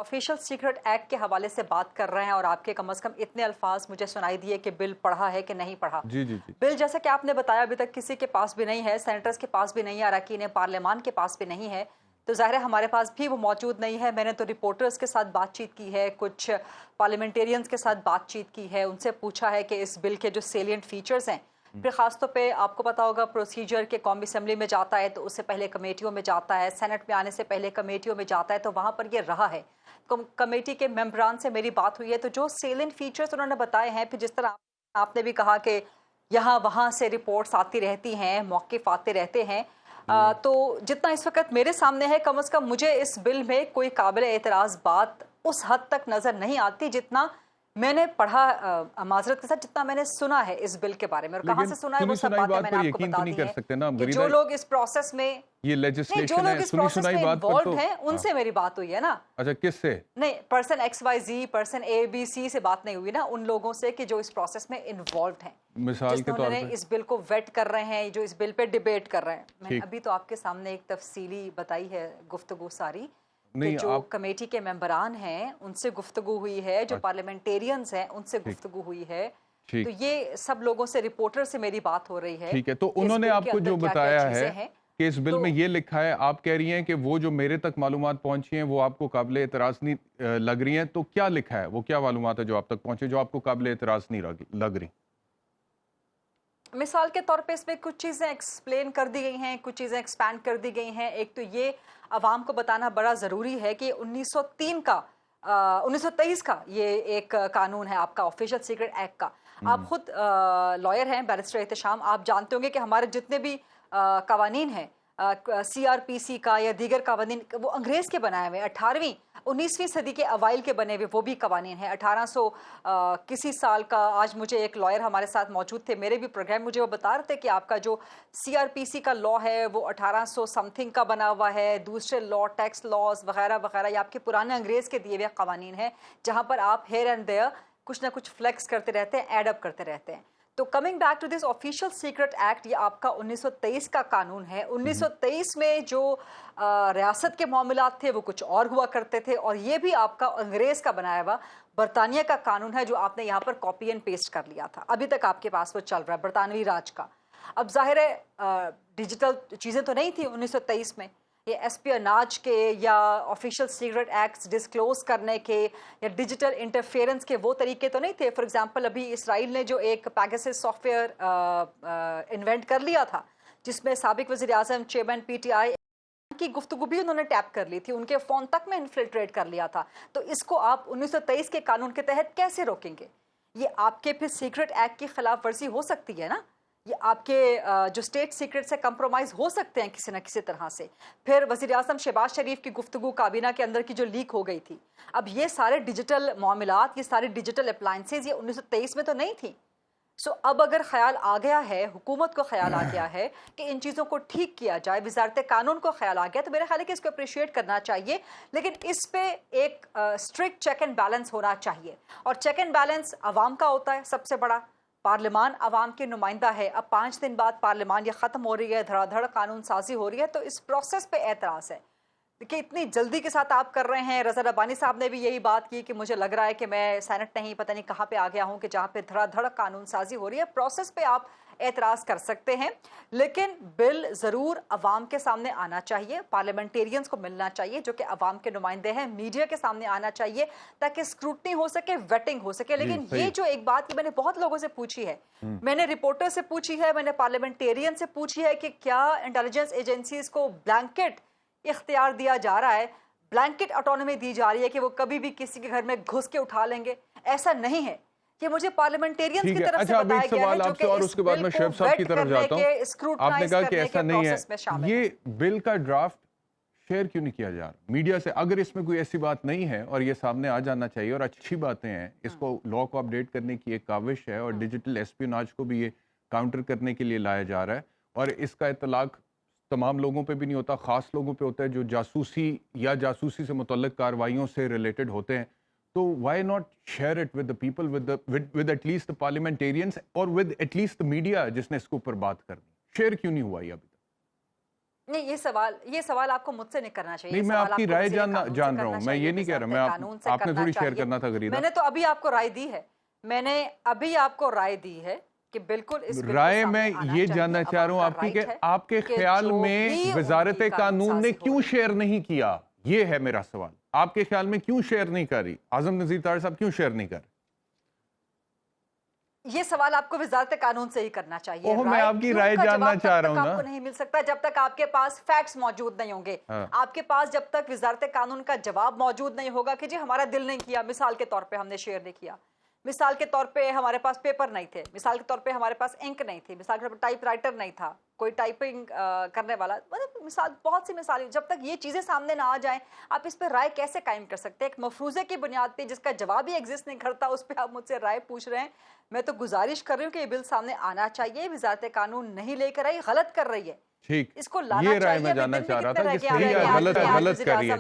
Official secret act के हवाले से बात कर रहे हैं और आपके कम से कम इतने अल्फाज मुझे सुनाई दिए कि बिल पढ़ा है कि नहीं पढ़ा। जी जी जी। बिल जैसा कि आपने बताया अभी तक किसी के पास भी नहीं है, सेनेटर्स के पास भी नहीं है, अरकान पार्लियामान के पास भी नहीं है, तो ज़ाहिर है हमारे पास भी वो मौजूद नहीं है। मैंने तो रिपोर्टर्स के साथ बातचीत की है, कुछ पार्लियामेंटेरियंस के साथ बातचीत की है, उनसे पूछा है कि इस बिल के जो सेलिएंट फीचर्स हैं, फिर ख़ासतौर पे आपको पता होगा प्रोसीजर के कौमी असम्बली में जाता है तो उससे पहले कमेटियों में जाता है, सेनेट में आने से पहले कमेटियों में जाता है, तो वहाँ पर ये रहा है। कमेटी के मेंबरान से मेरी बात हुई है तो जो सेलिएंट फीचर्स उन्होंने बताए हैं, फिर जिस तरह आपने भी कहा कि यहाँ वहाँ से रिपोर्ट्स आती रहती हैं, मौक़िफ़ आते रहते हैं, तो जितना इस वक्त मेरे सामने है कम से कम मुझे इस बिल में कोई काबिल एतराज़ बात उस हद तक नज़र नहीं आती जितना मैंने पढ़ा, माजरत के साथ जितना मैंने सुना है इस बिल के बारे में। और कहाँ से सुना है वो सब बातें मैंने आपको बता दी हैं कि जो लोग इस प्रोसेस में जो लोग इस प्रोसेस में इन्वॉल्व हैं उनसे मेरी बात हुई है ना। अच्छा, किससे? नहीं, पर्सन XYZ, पर्सन ABC से बात नहीं हुई ना, उन लोगों से कि जो इस प्रोसेस में इन्वॉल्व हैं, मिसाल के तौर पे इस बिल को वेट कर रहे हैं, जो इस बिल पे डिबेट कर रहे हैं। मैंने अभी तो आपके सामने एक तफसीली बताई है गुफ्तगू सारी, कि जो कमेटी के मेंबरान हैं उनसे गुफ्तगू हुई है, जो पार्लियामेंटेरियंस हैं उनसे गुफ्तगू हुई है, तो ये सब लोगों से, रिपोर्टर से मेरी बात हो रही है। ठीक है, तो उन्होंने आपको जो बताया है कि इस बिल में ये लिखा है, आप कह रही हैं कि वो जो मेरे तक मालूमात पहुंची हैं वो आपको काबिल एतराज़ नहीं लग रही हैं, तो क्या लिखा है, वो क्या मालूमात है जो आप तक पहुंचे जो आपको काबिल एतराज़ नहीं लग रही? मिसाल के तौर पे इसमें कुछ चीज़ें एक्सप्लेन कर दी गई हैं, कुछ चीज़ें एक्सपैंड कर दी गई हैं। एक तो ये अवाम को बताना बड़ा ज़रूरी है कि 1923 का ये एक कानून है आपका, ऑफिशियल सीक्रेट एक्ट का। आप खुद लॉयर हैं, बैरिस्टर एहतशाम, आप जानते होंगे कि हमारे जितने भी कवानीन हैं, CRPC का या दीगर कवानीन, वो अंग्रेज़ के बनाए हुए, 18वीं 19वीं सदी के अवाइल के बने हुए वो भी कवानीन हैं। 1800 किसी साल का, आज मुझे एक लॉयर हमारे साथ मौजूद थे मेरे भी प्रोग्राम, मुझे वो बता रहे थे कि आपका जो CRPC का लॉ है वो 1800 समथिंग का बना हुआ है, दूसरे लॉ, टैक्स लॉज वगैरह वगैरह, ये आपके पुराने अंग्रेज़ के दिए हुए कवानीन हैं, जहाँ पर आप हेयर एंड देयर कुछ ना कुछ फ्लेक्स करते रहते हैं, एड अप करते रहते हैं। तो coming back to this official secret act, ये आपका 1923 का कानून है। 1923 में जो रियासत के मामलात थे वो कुछ और हुआ करते थे, और ये भी आपका अंग्रेज़ का बनाया हुआ बरतानिया का कानून है जो आपने यहाँ पर कॉपी एंड पेस्ट कर लिया था, अभी तक आपके पास वो चल रहा है, बरतानवी राज का। अब जाहिर है डिजिटल चीज़ें तो नहीं थी 1923 में, ये एस्पियोनाज के या ऑफिशियल सीक्रेट एक्ट्स डिस्क्लोज करने के या डिजिटल इंटरफेरेंस के वो तरीके तो नहीं थे। फॉर एग्जांपल अभी इसराइल ने जो एक पैगासस सॉफ्टवेयर इन्वेंट कर लिया था, जिसमें साबिक वज़ीर आज़म चेयरमैन PTI की गुफ्तगू भी उन्होंने टैप कर ली थी, उनके फ़ोन तक में इन्फिल्ट्रेट कर लिया था। तो इसको आप 1923 के कानून के तहत कैसे रोकेंगे? ये आपके फिर सीक्रेट एक्ट की खिलाफ वर्जी हो सकती है ना, ये आपके जो स्टेट सीक्रेट से कंप्रोमाइज़ हो सकते हैं किसी न किसी तरह से। फिर वज़ीर आज़म शहबाज शरीफ की गुफ्तगू काबीना के अंदर की जो लीक हो गई थी, अब ये सारे डिजिटल मामलात, ये सारी डिजिटल अप्लायंसेज ये 1923 में तो नहीं थी। सो अब अगर ख्याल आ गया है, हुकूमत को ख्याल आ गया है कि इन चीज़ों को ठीक किया जाए, वज़ारत कानून को ख्याल आ गया, तो मेरा ख्याल है कि इसको अप्रिशिएट करना चाहिए, लेकिन इस पे एक स्ट्रिक्ट चेक एंड बैलेंस होना चाहिए। और चेक एंड बैलेंस अवाम का होता है सबसे बड़ा, पार्लियामान अवाम के नुमाइंदा है। अब 5 दिन बाद पार्लियामान ये ख़त्म हो रही है, धड़ाधड़ कानून साजी हो रही है, तो इस प्रोसेस पे एतराज़ है कि इतनी जल्दी के साथ आप कर रहे हैं। रज़ा रब्बानी साहब ने भी यही बात की कि मुझे लग रहा है कि मैं सेनेट नहीं पता नहीं कहाँ पे आ गया हूँ कि जहाँ पे धड़ाधड़ कानून साजी हो रही है। प्रोसेस पे आप एतराज़ कर सकते हैं, लेकिन बिल ज़रूर अवाम के सामने आना चाहिए, पार्लियामेंटेरियंस को मिलना चाहिए जो कि अवाम के नुमाइंदे हैं, मीडिया के सामने आना चाहिए ताकि स्क्रूटनी हो सके, वेटिंग हो सके। लेकिन ये जो एक बात मैंने बहुत लोगों से पूछी है, मैंने रिपोर्टर से पूछी है, मैंने पार्लियामेंटेरियन से पूछी है कि क्या इंटेलिजेंस एजेंसीज को ब्लैंकेट इख्तियार दिया जा रहा है, ब्लैंकेट ऑटोनॉमी दी जा रही है कि वो कभी भी किसी के घर में घुस के उठा लेंगे? ऐसा नहीं है, कि मुझे पार्लियामेंटेरियंस की तरफ से बताया गया है, जो कि और उसके बाद मैं शेफ साहब की तरफ जाता हूं। आपने कहा कि ऐसा नहीं है, ये बिल का ड्राफ्ट शेयर क्यों नहीं किया जा रहा मीडिया से? अगर इसमें कोई ऐसी बात नहीं है और ये सामने आ जाना चाहिए और अच्छी बातें हैं, इसको लॉ को अपडेट करने की एक काविश है और डिजिटल एस्पियोनाज को भी ये काउंटर करने के लिए लाया जा रहा है, और इसका इतलाक तमाम लोगों पे भी नहीं होता, ख़ास लोगों पे होता है जो जासूसी या जासूसी से मुतल्लिक कार्रवाइयों से रिलेटेड होते हैं। तो why not share it with the people, with at least the parliamentarians और विद एटलीस्ट द मीडिया जिसने इसके ऊपर बात करनी? शेयर क्यों नहीं हुआ ये अभी तक? نہیں، یہ سوال آپ کو مجھ سے نہیں کرنا چاہیے. نہیں، میں آپ کی رائے جان رہا ہوں، میں یہ نہیں کہہ رہا. میں آپ نے تھوڑی شیئر کرنا تھا غریدہ. میں نے تو ابھی آپ کو رائے دی ہے، میں نے ابھی آپ کو رائے دی ہے کہ بالکل اس رائے میں یہ جاننا چاہ رہا ہوں آپ کی کہ آپ کے خیال میں وزارت قانون نے کیوں شیئر نہیں کیا؟ یہ ہے میرا سوال. آپ کے خیال میں کیوں شیئر نہیں کر رہی اعظم نذیر طاہر صاحب؟ کیوں شیئر نہیں کر رہے؟ یہ سوال آپ کو وزارت قانون سے ہی کرنا چاہیے. میں آپ کی رائے جاننا چاہ رہا ہوں نا. آپ کو نہیں مل سکتا جب تک آپ کے پاس فیکٹس موجود نہیں ہوں گے. آپ کے پاس جب تک وزارت قانون کا جواب موجود نہیں ہوگا کہ جی ہمارا دل نہیں کیا، مثال کے طور پہ ہم نے شیئر نہیں کیا، مثال کے طور پہ ہمارے پاس پیپر نہیں تھے، مثال کے طور پہ ہمارے پاس انک نہیں تھی، مثال کے طور پہ ٹائپ رائٹر نہیں تھا، کوئی ٹائپنگ کرنے والا، مطلب مثال بہت سی مثالیں. جب تک یہ چیزیں سامنے نہ آ جائیں آپ اس پہ رائے کیسے قائم کر سکتے ہیں؟ ایک مفروضے کی بنیاد پہ جس کا جواب ہی ایگزسٹ نہیں کرتا اس پہ آپ مجھ سے رائے پوچھ رہے ہیں. میں تو گزارش کر رہی ہوں کہ یہ بل سامنے آنا چاہیے. وزارت قانون نہیں لے کر آئی، غلط کر رہی ہے. ٹھیک، اس کو لانا یہ رائے چاہیے. میں جاننا چاہ رہا تھا کہ صحیح ہے غلط کر رہی ہے.